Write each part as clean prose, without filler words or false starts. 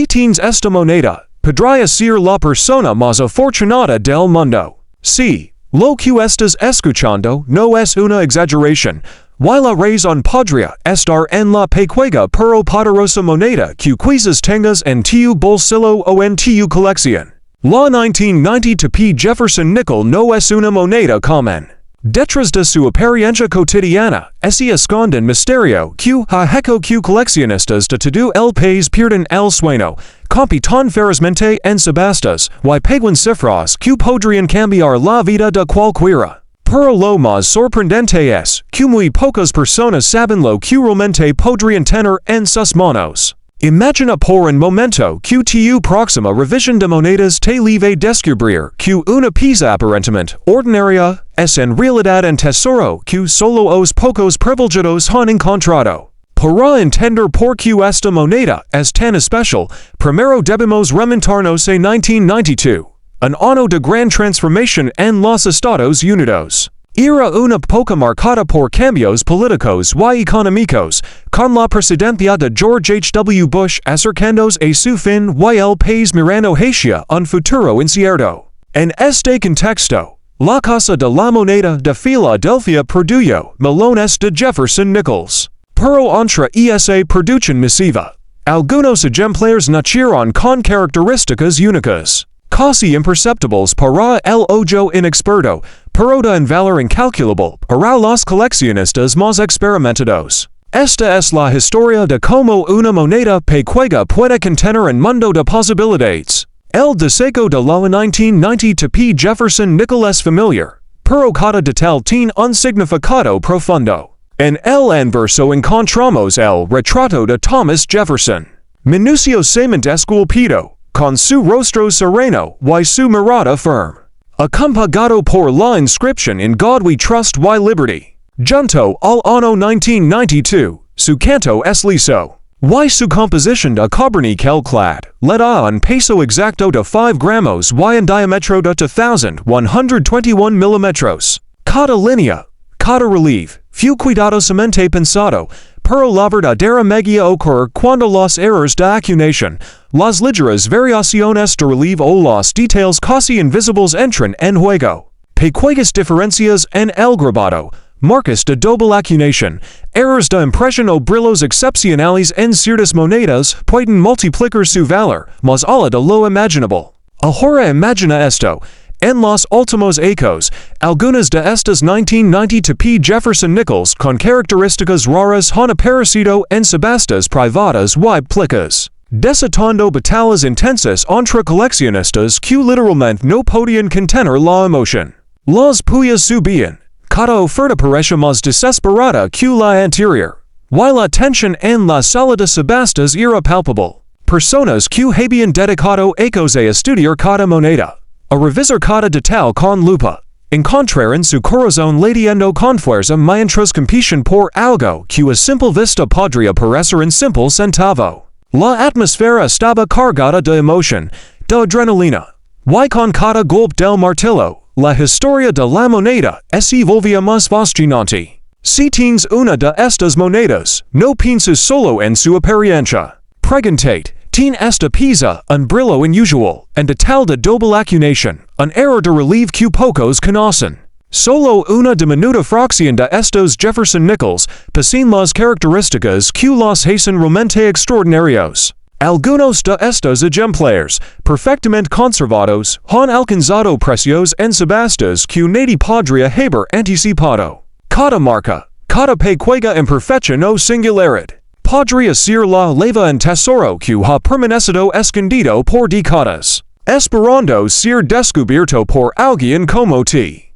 tienes este moneda, podrías ser la persona más afortunada del mundo. Sí, lo que estás escuchando no es una exageración. Y la razón podría estar en la pequeña pero poderosa moneda que quizás tengas en tu bolsillo o en tu colección. La 1990 P. Jefferson nickel no es una moneda común. Detrás de su apariencia cotidiana, se esconde un misterio que ha hecho que coleccionistas de todo el país pierdan el sueño, compiten ferozmente en subastas, y pagan cifras que podrían cambiar la vida de cualquiera. Pero lo más sorprendente es que muy pocas personas saben lo que realmente podrían tener en sus manos. Imagina por un momento que tu próxima revisión de monedas te lleve descubrir que una pieza aparentemente ordinaria es en realidad un tesoro que solo os pocos privilegiados han encontrado. Para entender por qué esta moneda es tan especial, primero debemos remontarnos a 1992, un año de gran transformación en los Estados Unidos. Era una época marcada por cambios políticos y económicos, con la presidencia de George H. W. Bush acercándose a su fin y el país mirando hacia un futuro incierto. En este contexto, la Casa de la Moneda de Filadelfia produjo millones de Jefferson nickels. Pero entre esa producción masiva, algunos ejemplares nacieron con características únicas, casi imperceptibles para el ojo inexperto, pero de un valor incalculable para los coleccionistas más experimentados. Esta es la historia de cómo una moneda pequeña puede contener un mundo de posibilidades. El diseño de la 1990 P. Jefferson nickel es familiar, pero cada detalle tiene un significado profundo. En el anverso encontramos el retrato de Thomas Jefferson, minuciosamente esculpido, con su rostro sereno y su mirada firme, acompañado por la inscripción In God We Trust y Liberty. Junto al año 1992, su canto es liso, y su composición de cavernícola clad le da un peso exacto de 5 gramos y un diámetro de 2,121 milímetros. Cada línea, cada relieve, fue cuidadosamente pensado, pero la verdadera magia ocurre cuando los errores de acuñación, las ligeras variaciones de relieve o los detalles casi invisibles entran en juego. Pequeñas diferencias en el grabado, marcas de doble acuñación, errores de impresión o brillos excepcionales en ciertas monedas pueden multiplicar su valor más allá de lo imaginable. Ahora imagina esto. En los últimos ecos, algunas de estas 1990 P. Jefferson nickels con características raras han aparecido en subastas privadas y públicas, desatando batallas intensas entre coleccionistas que literalmente no podían contener la emoción. Las puyas subían, cada oferta parecía más desesperada que la anterior, y la tensión en la sala de subastas era palpable. Personas que habían dedicado ecos a estudiar cada moneda, a revisar cada detalle con lupa, encontraron su corazón latiendo con fuerza mientras compiten por algo que a simple vista podría parecer un simple centavo. La atmósfera estaba cargada de emoción, de adrenalina, y con cada golpe del martillo, la historia de la moneda se volvía más fascinante. Si tienes una de estas monedas, no pienses solo en su apariencia. Pregúntate. Tiene esta pieza un brillo inusual, un detalle de doble acuñación, un error de relieve que pocos conocen. Solo una diminuta fracción de estos Jefferson nickels poseen las características que los hacen realmente extraordinarios. Algunos de estos ejemplares, perfectamente conservados, han alcanzado precios en subastas que nadie podría haber anticipado. Cada marca, cada pequeña imperfección o singularidad, podría ser la leva en tesoro que ha permanecido escondido por décadas, esperando ser descubierto por alguien como ti.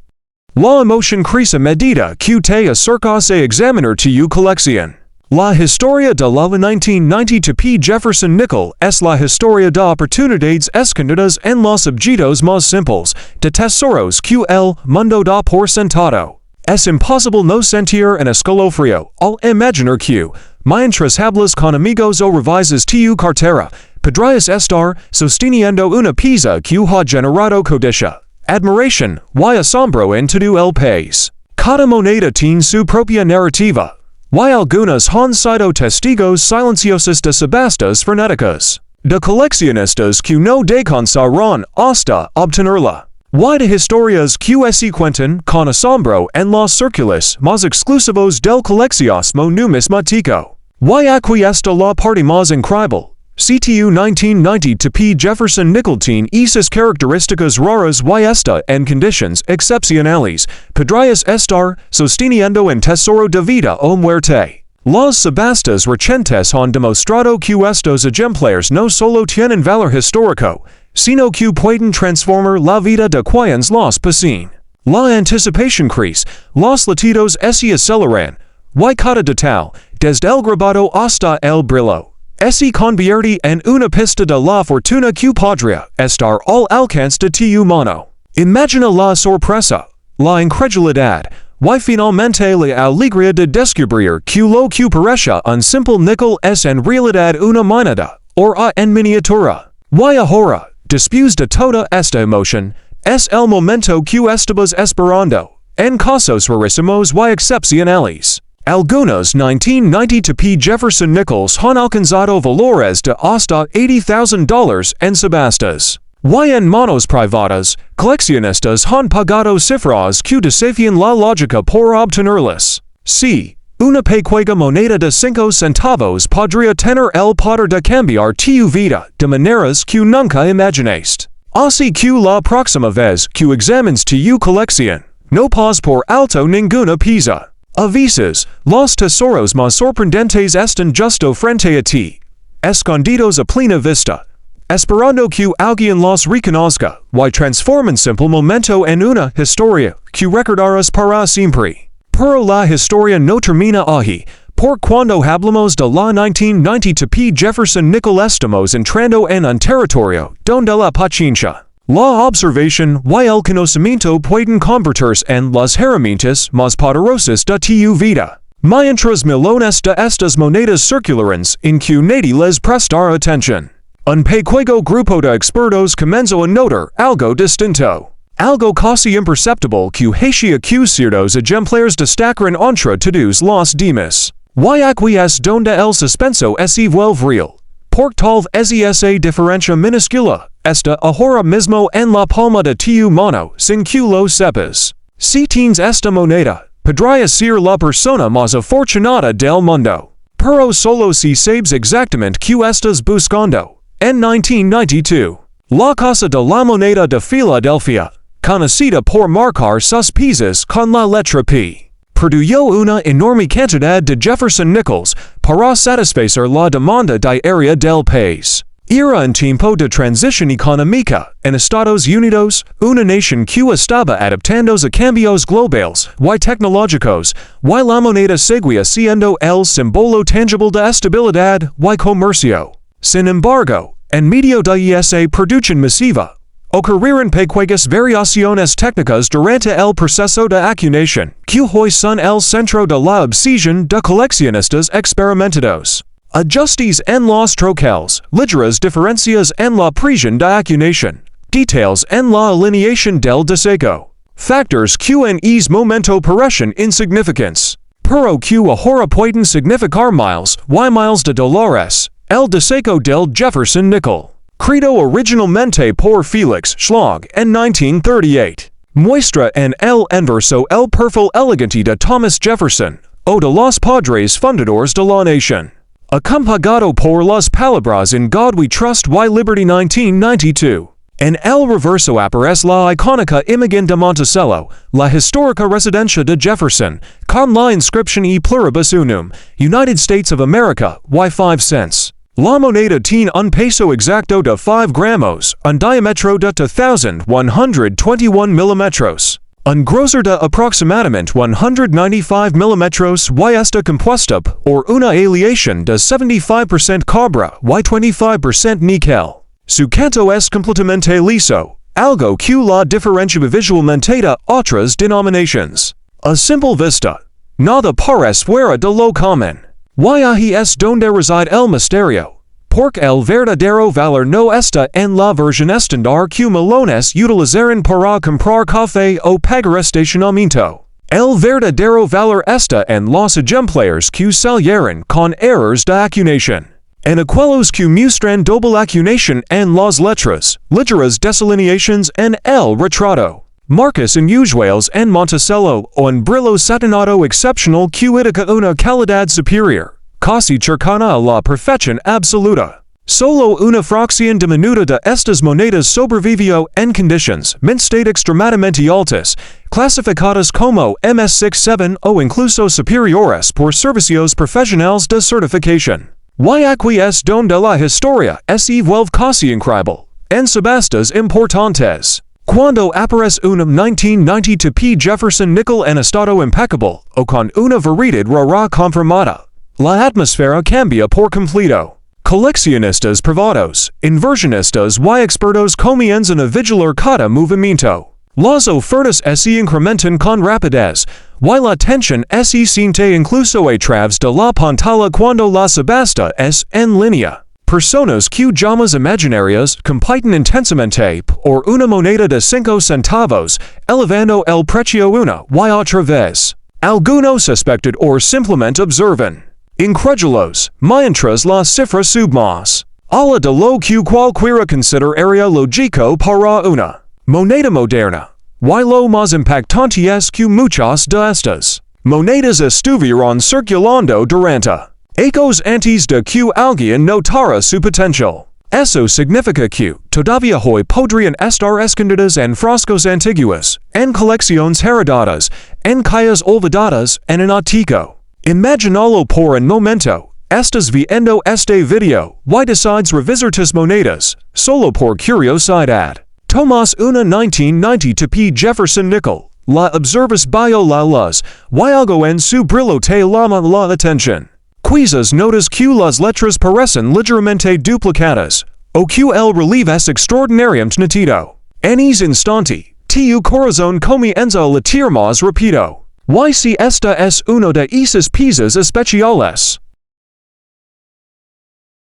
La emoción crece a medida que te acercas a examinar tu colección. La historia de la 1990 P. Jefferson nickel es la historia de oportunidades escondidas en los objetos más simples, de tesoros que el mundo da por sentado. Es imposible no sentir un escalofrío al imaginar que, mientras hablas con amigos o revisas tu cartera, podrías estar sosteniendo una pieza que ha generado codicia, admiración y asombro en todo el país. Cada moneda tiene su propia narrativa, y algunas han sido testigos silenciosos de subastas frenéticas. De coleccionistas que no descansarán hasta obtenerla. Y de historias que se cuentan con asombro en los círculos más exclusivos del coleccionismo numismático. Y aquí está la parte más increíble. CTU 1990 to P. Jefferson Nicholson y sus características raras y esta en condiciones excepcionales, podrías estar sosteniendo en tesoro de vida o muerte. Las subastas recientes han demostrado que estos ejemplares no solo tienen valor histórico, sino que pueden transformar la vida de quienes los poseen. La anticipación crece, los latidos se aceleran, y cada detalle, desde el grabado hasta el brillo, se convierte en una pista de la fortuna que podría estar al alcance de tu mano. Imagina la sorpresa, la incredulidad, y finalmente la alegría de descubrir que lo que parece un simple níquel es en realidad una moneda, oro en miniatura. Y ahora, después de toda esta emoción, es el momento que estabas esperando, en casos rarísimos y excepcionales. Algunos 1990 to P. Jefferson Nichols han alcanzado valores de hasta $80,000 en subastas. Y en manos privadas, coleccionistas han pagado cifras que desafian la lógica por obtenerlas. Sí, una pequeña moneda de 5 centavos podría tener el poder de cambiar tu vida de maneras que nunca imaginaste. Así que la próxima vez que examines tu colección, no pas por alto ninguna pisa. A veces, los tesoros más sorprendentes están justo frente a ti, escondidos a plena vista, esperando que alguien los reconozca y transformen simple momento en una historia que recordarás para siempre. Pero la historia no termina ahí, por cuando hablamos de la 1990 to P. Jefferson Nichols estamos entrando en un territorio donde la paciencia, la observación y el conocimiento pueden convertirse en las herramientas más poderosas de tu vida. Mientras millones de estas monedas circulares en que nadie les prestar atención. Un pequeño grupo de expertos comenzó a notar algo distinto. Algo casi imperceptible que hacía que ciertos ejemplares destacaran entre todos los demás. Y aquí es donde el suspenso se vuelve real. Por tal vez esa diferencia minúscula está ahora mismo en la palma de tu mano sin que lo sepas. Si tienes esta moneda, podrías ser la persona más afortunada del mundo. Pero solo si sabes exactamente qué estás buscando. En 1992, la Casa de la Moneda de Filadelfia, conocida por marcar sus piezas con la letra P, produjo una enorme cantidad de Jefferson Nichols para satisfacer la demanda diaria del país. Era un tiempo de transición económica en Estados Unidos, una nación que estaba adaptándose a cambios globales y tecnológicos, y la moneda seguía siendo el símbolo tangible de estabilidad y comercio. Sin embargo, en medio de esa producción masiva, ocurrieron pequeñas variaciones técnicas durante el proceso de acuñación, que hoy son el centro de la obsesión de coleccionistas experimentados. Ajustes en los troquels, ligeras diferencias en la presión de acuñación, details en la alineación del deseco. Factors que en ese momento parecen insignificantes, pero que ahora pueden significar miles y miles de dólares. El deseco del Jefferson Nickel, creado originalmente por Felix Schlag en 1938, muestra en el anverso el perfil elegante de Thomas Jefferson, o de los padres fundadores de la nación, acompañado por las palabras In God We Trust y Liberty 1992. En el reverso aparece la icónica imagen de Monticello, la histórica residencia de Jefferson, con la inscripción E pluribus unum, United States of America, y 5 cents. La moneda tiene un peso exacto de 5 gramos, un diámetro de 2,121 milímetros, un grosor de aproximadamente 195 milímetros y está compuesta por una aleación de 75% cobre y 25% níquel. Su canto es completamente liso, algo que la diferencia visualmente de otras denominaciones. A simple vista, nada parece fuera de lo común. Y ahí es donde reside el misterio, porque el verdadero valor no está en la versión estándar que millones utilizaron para comprar café o pagar estacionamiento. El verdadero valor está en los ejemplares que salieron con errors de acuñación. En aquelos que mustran doble acunation en las letras, ligeras desalineations en el retrato. Marcus en usuales en Monticello o en brillo satinado excepcional que indica una calidad superior, casi cercana a la perfección absoluta. Solo una fracción diminuta de estas monedas sobrevivió en conditions state extremadamente altas, clasificadas como MS67 o incluso superiores por servicios profesionales de certificación. Y aquí es donde la historia se vuelve casi increíble. En subastas importantes. Cuando aparece una 1990 P. Jefferson nickel en estado impecable, o con una veridad rara confirmada, la atmósfera cambia por completo. Coleccionistas privados, inversionistas y expertos comienzan a vigilar cada movimiento. Las ofertas se incrementan con rapidez, y la tensión se siente incluso a través de la pantalla cuando la subasta es en línea. Personas que llamas imaginarias compiten intensamente por una moneda de 5 centavos, elevando el precio una y otra vez. Algunos suspectan o simplemente observan. Incrédulos, mientras la cifra sube más. A la de lo que cualquiera consideraría lógico para una moneda moderna. Y lo más impactante es que muchas de estas monedas estuvieron circulando durante ecos antes de que alguien notara su potencial. Eso significa que todavía hoy podrían estar escondidas en frascos antiguos, en colecciones heredadas, en calles olvidadas en un ático. Imaginalo por un momento. Estás viendo este video y decides revisar tus monedas, solo por curiosidad. Tomas una 1990 P. Jefferson nickel, la observas bajo la luz, y algo en su brillo te llama la atención. Quizás notas que las letras parecen ligeramente duplicadas, o que el relieve es extraordinariamente nítido. En ese instante, tu corazón comienza a latir más rápido. Y si esta es uno de esos piezas especiales.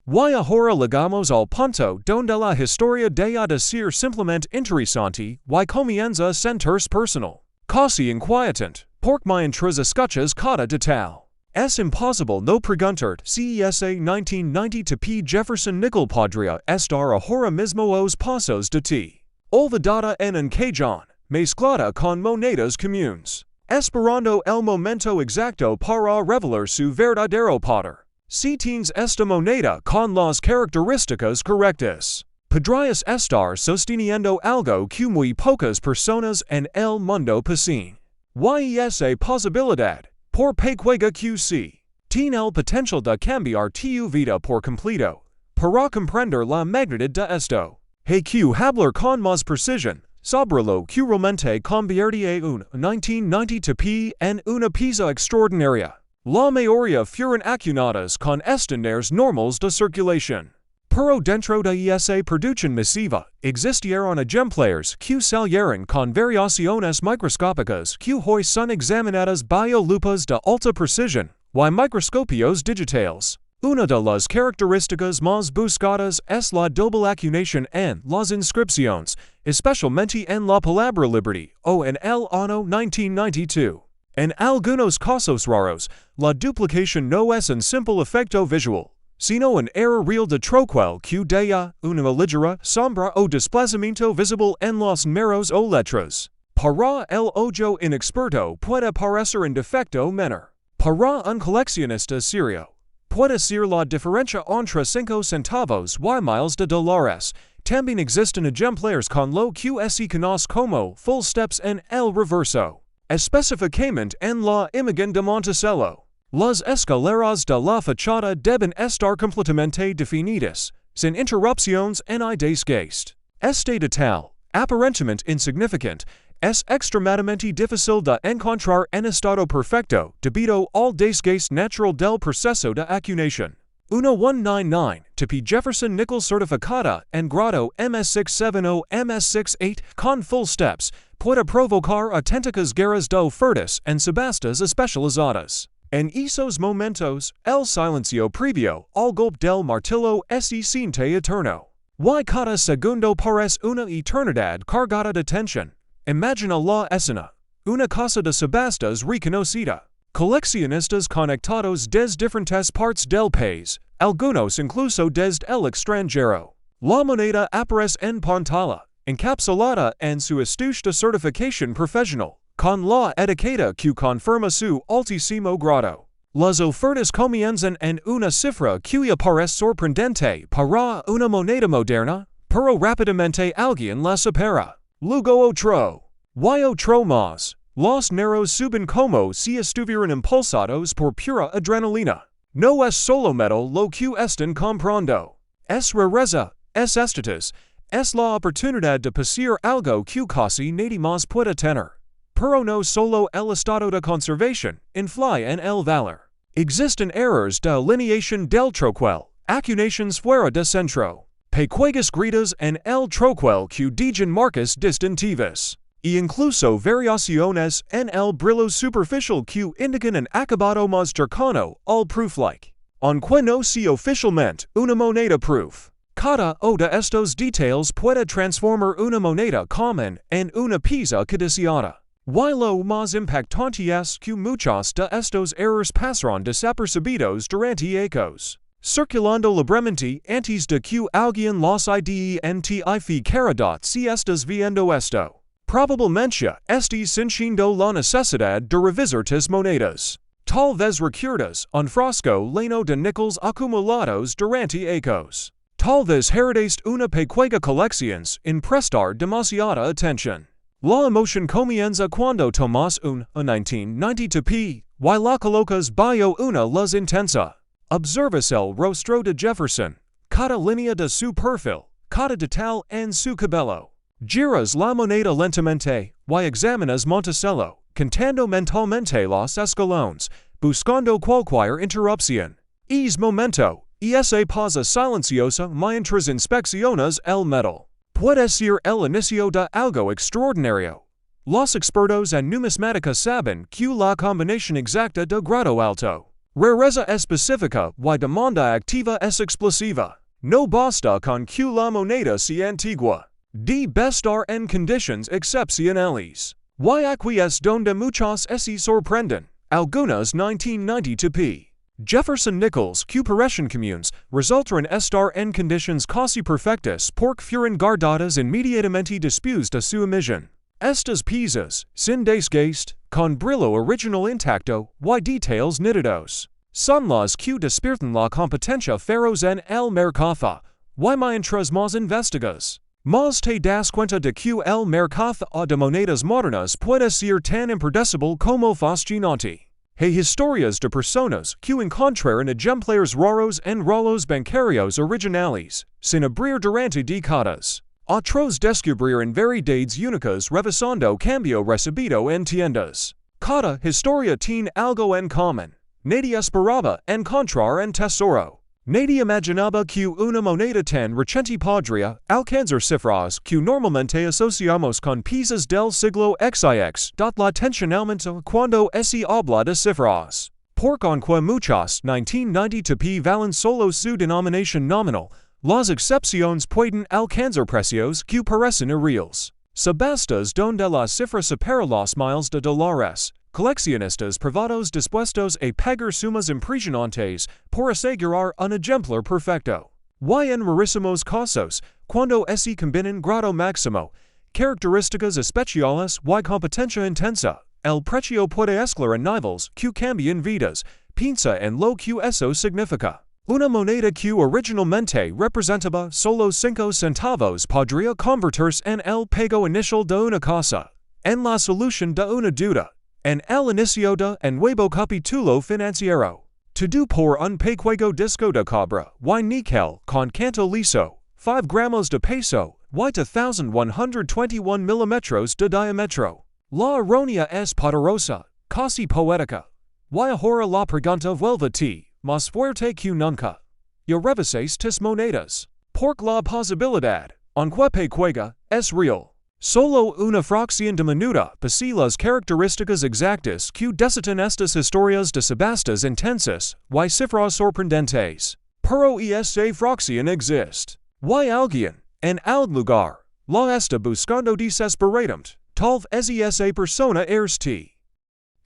Y ahora llegamos al punto donde la historia deja de ser simplemente interesante y comienza a sentirse personal. Casi inquietante, porque mientras escuchas cada detalle. Es imposible no preguntar si ese 1990 P. Jefferson nickel podría estar ahora mismo os pasos de ti. Olvidada en un cajón, mezclada con monedas comunes. Esperando el momento exacto para revelar su verdadero poder. Si tienes esta moneda con las características correctas, podrías estar sosteniendo algo que muy pocas personas en el mundo poseen. Y esa posibilidad, por pequeña que sea, tiene el potencial de cambiar tu vida por completo. Para comprender la magnitud de esto, hay que hablar con más precisión sobre lo que realmente convierte a un 1990 P en una pieza extraordinaria. La mayoría fueron acuñadas con estándares normales de circulación. Pero dentro de esa producción masiva, existieron ejemplares que salieron con variaciones microscópicas que hoy son examinadas bajo lupas de alta precisión y microscopios digitales. Una de las características más buscadas es la doble acuñación en las inscripciones, especialmente en la palabra liberty o en el año 1992. En algunos casos raros, la duplicación no es un simple efecto visual, sino un error real de troquel que da una ligera sombra o desplazamiento visible en los números o letras. Para el ojo inexperto puede parecer un defecto menor. Para un coleccionista serio, puede ser la diferencia entre 5 centavos y miles de dólares. También existen ejemplares con lo que se conoce como full steps en el reverso. Específicamente en la imagen de Monticello, las escaleras de la fachada deben estar completamente definidas, sin interrupciones ni desgaste. Este detalle, aparentemente insignificante, es extremadamente difícil de encontrar en estado perfecto debido al desgaste natural del proceso de acuñación. Una 199 P. Jefferson nickel certificada en grado MS67 o MS68 con full steps puede provocar auténticas guerras de ofertas en subastas especializadas. En esos momentos, el silencio previo al golpe del martillo se siente eterno. Y cada segundo parece una eternidad cargada de tensión. Imagina la escena. Una casa de subastas reconocida. Coleccionistas conectados desde diferentes partes del país, algunos incluso desde el extranjero. La moneda aparece en pantalla, encapsulada en su estuche de certificación profesional, con la etiqueta que confirma su altísimo grado. Las ofertas comienzan en una cifra que parece sorprendente para una moneda moderna, pero rápidamente alguien la supera. Luego otro. Y otro más. Los números suben como si estuvieran impulsados por pura adrenalina. No es solo metal lo que están comprando. Es rareza, es estatus, es la oportunidad de poseer algo que casi nadie más puede tener. Pero no solo el estado de conservación influye en el valor. Existen errores de alineación del troquel, acuñaciones fuera de centro, pequeñas gritas en el troquel que digan marcas distintivas, e incluso variaciones en el brillo superficial que indican un acabado más cercano al proof-like. Aunque no sea oficialmente una moneda proof, cada uno de estos detalles puede transformar una moneda común en una pieza codiciada. Y lo más impactante es que muchos de estos errores pasarán desapercibidos durante años, circulando libremente antes de que alguien los identificara. Si estás viendo esto, probablemente estés sintiendo la necesidad de revisar tus monedas. Tal vez recuerdas un frasco lleno de nickels acumulados durante años. Tal vez heredaste una pequeña colección sin prestar demasiada atención. La emoción comienza cuando tomas un 1992p y la colocas bajo una luz intensa. Observas el rostro de Jefferson, cada línea de su perfil, cada detalle en su cabello. Giras la moneda lentamente y examinas Monticello, contando mentalmente los escalones, buscando cualquier interrupción. Es momento, y esa pausa silenciosa mientras inspeccionas el metal. Puede ser el inicio de algo extraordinario. Los expertos en numismática saben que la combinación exacta de grado alto, rareza específica y demanda activa es explosiva. No basta con que la moneda sea antigua. Debe estar en condiciones excepcionales. Y aquí es donde muchos se sorprenden. Algunas 1992p. Jefferson Nichols que parecen comunes resultaron estar en condiciones casi perfectas porque fueron guardadas inmediatamente después de su emisión. Estas piezas, sin desgaste, con brillo original intacto y detalles nítidos, son las que despiertan la competencia feroz en el mercado. Y mientras más investigas, más te das cuenta de que el mercado de monedas modernas puede ser tan impredecible como fascinante. Hay historias de personas que encontraron ejemplares raros en rolos bancarios originales, sin abrir durante décadas. Otros descubrieron variedades únicas revisando cambio recibido en tiendas. Cada historia tiene algo en común. Nadie esperaba encontrar un tesoro. Nadie imaginaba que una moneda tan reciente podría alcanzar cifras que normalmente asociamos con piezas del siglo XX. La atención aumenta cuando se habla de cifras. Porque aunque muchas 1992p valen solo su denominación nominal, las excepciones pueden alcanzar precios que parecen irreales. Subastas donde la cifra supera los miles de dólares. Coleccionistas privados dispuestos a pagar sumas impresionantes por asegurar un ejemplar perfecto. Y en rarísimos casos, cuando se combinan grado máximo, características especiales y competencia intensa, el precio puede escalar a niveles que cambian vidas. Piensa en lo que eso significa. Una moneda que originalmente representaba solo 5 centavos podría convertirse en el pago inicial de una casa, en la solución de una duda, en el inicio de un nuevo capítulo financiero. Todo por un pequeño disco de cobre y níquel con canto liso, 5 gramos de peso y 2,121 milímetros de diámetro. La ironía es poderosa, casi poética. Y ahora la pregunta vuelve a ti, más fuerte que nunca. ¿Y revises tus monedas? Porque la posibilidad, aunque pequeña, es real. Solo una fracción diminuta posee las características exactas que desaten estas historias de subastas intensas y cifras sorprendentes. Pero esa fracción existe. Y alguien, en algún lugar, la está buscando desesperadamente. Tal vez esa persona eres tú.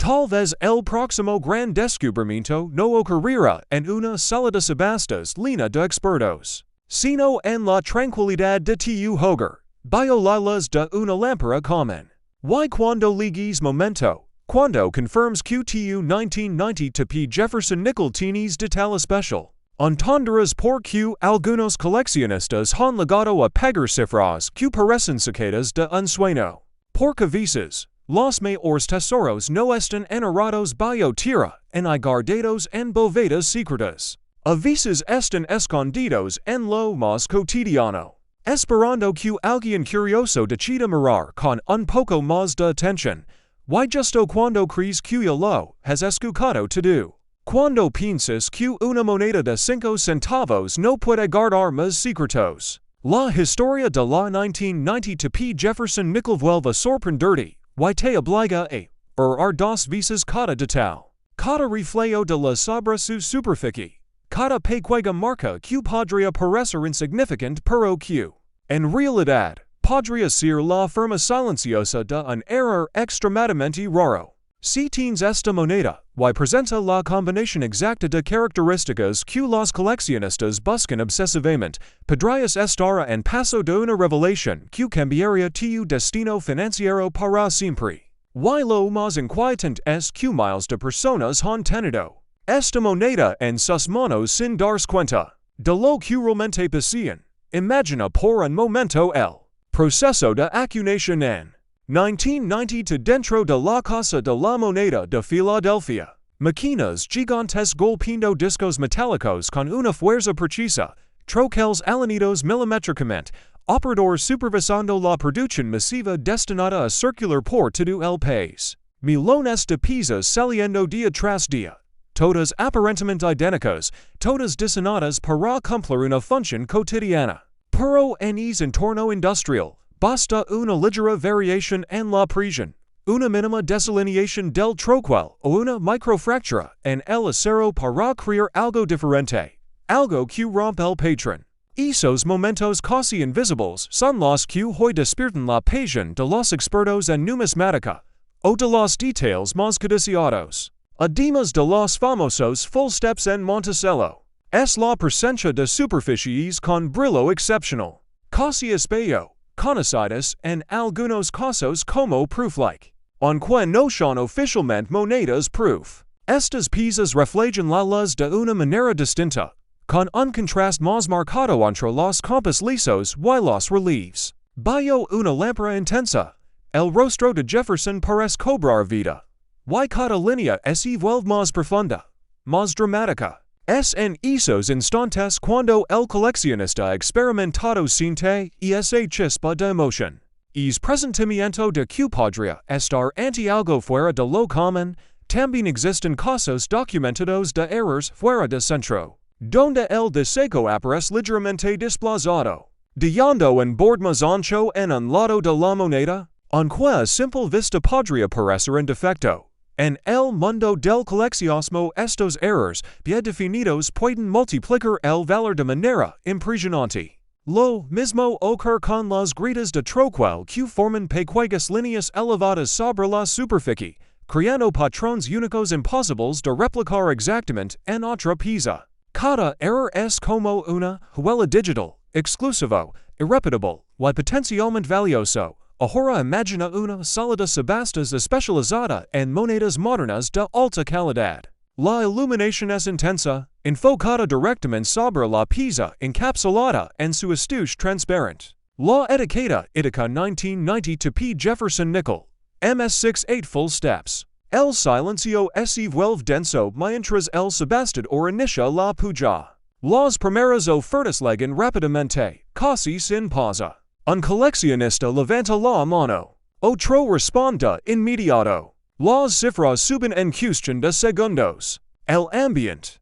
Tal vez el próximo gran descubrimiento no ocurrirá en una sala de subastas llena de expertos, sino en la tranquilidad de tu hogar, bajo la luz de una lámpara común. Y cuando llegues momento, cuando confirms que tu 1990 tp Jefferson Nickel tienes de tal especial, entenderás por que algunos coleccionistas han llegado a pagar cifras que parecen sacadas de un sueño. Porque veces, los mayores tesoros no están enterrados bajo tierra, en guardados en bóvedas secretas. A veces están escondidos en lo más cotidiano, esperando que alguien curioso decida mirar con un poco más de atención. Y justo cuando crees que ya lo has escuchado todo. Cuando piensas que una moneda de 5 centavos no puede guardar más secretos. La historia de la 1990 tp Jefferson Nickel vuelve a sorprenderte. Y te obliga a ver dos veces cada detalle, cada reflejo de la sobre su superficie, cada pequeña marca que podría parecer insignificante pero que, en realidad, podría ser la forma silenciosa de un error extremadamente raro. Si tienes esta moneda, y presenta la combinación exacta de características que los coleccionistas buscan obsesivamente, podrías estar en paso de una revelación que cambiaría tu destino financiero para siempre. Y lo más inquietante es que miles de personas han tenido esta moneda en sus manos sin darse cuenta de lo que realmente poseen. Imagina por un momento el proceso de acuñación en 1990 dentro de la Casa de la Moneda de Filadelfia. Máquinas gigantes golpeando discos metálicos con una fuerza precisa, troquels alanidos milimétricamente, operadores supervisando la producción masiva destinada a circular por todo el país. Millones de piezas saliendo día tras día, todas aparentemente idénticas, todas diseñadas para cumplir una función cotidiana. Pero en ese entorno industrial, basta una ligera variación en la presión, una mínima desalineación del troquel o una microfractura en el acero para crear algo diferente, algo que rompe el patrón. Esos momentos casi invisibles son los que hoy despiertan la pasión de los expertos en numismática, o de los detalles más codiciados. Además de los famosos full steps en Monticello, es la presencia de superficies con brillo excepcional, casi espejo, conocidas en algunos casos como proof-like, aunque no son oficialmente monedas proof. Estas piezas reflejan la luz de una manera distinta, con un contraste más marcado entre los campos lisos y los relieves. Bajo una lámpara intensa, el rostro de Jefferson parece cobrar vida. Y cada línea se vuelve más profunda, más dramática. Es en esos instantes cuando el coleccionista experimentado siente esa chispa de emoción. Es presentimiento de que podría estar ante algo fuera de lo común. También existen casos documentados de errores fuera de centro, donde el diseño aparece ligeramente desplazado, dejando un borde más ancho en un lado de la moneda, aunque a simple vista podría parecer un defecto. En el mundo del coleccionismo estos errores bien definidos pueden multiplicar el valor de manera impresionante. Lo mismo ocurre con las grietas de troquel que forman pequeñas líneas elevadas sobre la superficie, creando patrones únicos imposibles de replicar exactamente en otra pieza. Cada error es como una huella digital, exclusivo, irrepetible, y potencialmente valioso. Ahora imagina una sala de subastas especializada en monedas modernas de alta calidad. La iluminación es intensa, enfocada directamente sobre la pieza encapsulada en su estuche transparente. La etiqueta Ithaca 1990 tp Jefferson Nickel, MS68 full steps. El silencio se vuelve denso mientras el subastador inicia la puja. Las primeras ofertas llegan rápidamente, casi sin pausa. Un coleccionista levanta la mano. Otro responde inmediato. Las cifras suben en cuestión de segundos. El ambiente,